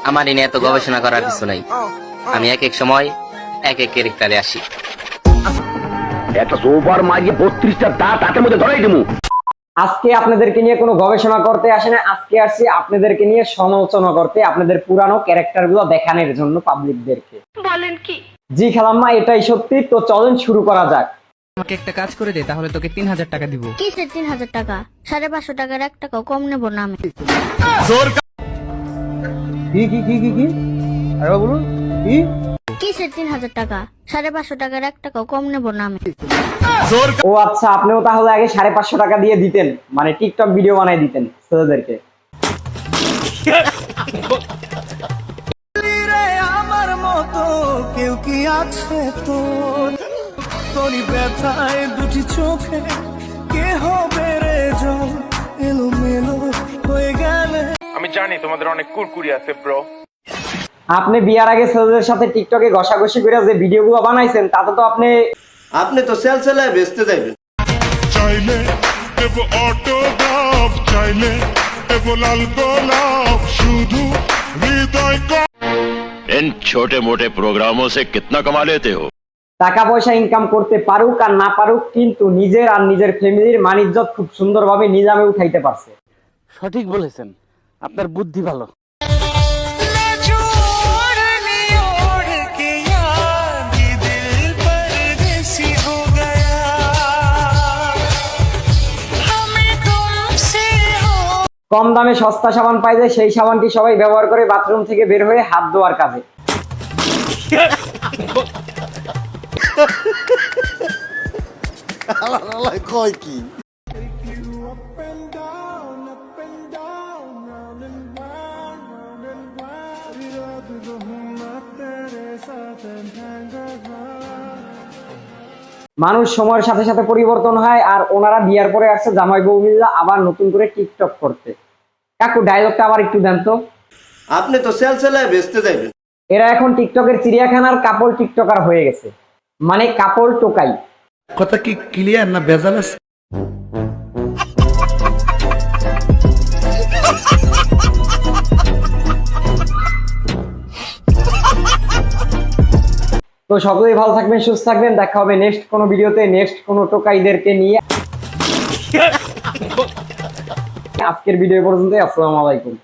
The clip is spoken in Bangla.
আমার এ নিয়ে এত গবেষণা করার কিছু নাই। আমি এক এক সময় এক এক ক্যারেক্টারে আসি। একটা সোফার মাঝে 32টা দাঁত হাতের মধ্যে ধরাই দিমু। আজকে আপনাদেরকে নিয়ে কোনো গবেষণা করতে আসে না, আজকে আসছি আপনাদেরকে নিয়ে সমালোচনা করতে, আপনাদের পুরানো ক্যারেক্টারগুলো দেখানোর জন্য পাবলিকদেরকে। বলেন কি? জি খালাম্মা, এটাই সত্যি। তো চলেন শুরু করা যাক। আমাকে একটা কাজ করে দে, তাহলে তোকে 3000 টাকা দিব। কিসের 3000 টাকা? 550 টাকার 1 টাকাও কম নেব না আমি। কি আরে বলুন কি? কিসের 3000 টাকা? 550 টাকার 1 টাকাও কম নেব না আমি। ও আচ্ছা, আপনিও তাহলে আগে 550 টাকা দিয়ে দিতেন, মানে টিকটক ভিডিও বানাই দিতেন ছেলেদেরকে। আমার মতো কেউ কি আছে তোর? তোরই ব্যথায় দুটি চোখে কে হবে রে জল এলোমেলো হয়ে গেলে। আমি জানি তোমাদের অনেক কুরকুরি আছে ব্রো। আপনি বিয়ার আগে ছেলেদের সাথে টিকটকে ঘষাঘষি করে যে ভিডিওগুলো বানাইছেন, তাতে তো আপনি তো সেলসেলায় বেচতে যাবেন। চাইলে দেব অটোগ্রাফ, চাইলে দেব লাল গোলাপ, শুধু হৃদয়। इन छोटे मोटे प्रोग्रामों से कितना कमा लेते हो? টাকা পয়সা ইনকাম করতে পারুক আর না পারুক, কিন্তু নিজের আর নিজের ফ্যামিলির মান-ইজ্জত খুব সুন্দরভাবে নিজামে উঠাইতে পারছে। সঠিক বলেছেন, আপনার বুদ্ধি ভালো। কম দামে সস্তা সাবান পাই যায়, সেই সাবানটি সবাই ব্যবহার করে বাথরুম থেকে বের হয়ে হাত ধোয়ার কাজে। কয় কি? মানুষ সময়ের সাথে সাথে পরিবর্তন হয়, আর ওনারা বিয়ার পরে আসছে জামাই বউ মিল্লা আবার নতুন করে টিকটক করতে। কাকু, ডায়লগটা আবার একটু দেন তো। আপনি তো সেলসেলায় বেচতে যাবেন। এরা এখন টিকটকের চিড়িয়াখানার কাপল টিকটকার হয়ে গেছে, মানে কাপল টোকাই। কথা কি ক্লিয়ার না ভেজাল আছে? তো সকলেই ভালো থাকবেন, সুস্থ থাকবেন। দেখা হবে নেক্সট কোনো ভিডিওতে, নেক্সট কোনো টোকাইদেরকে নিয়ে। আজকের ভিডিও পর্যন্ত। আসসালামু আলাইকুম।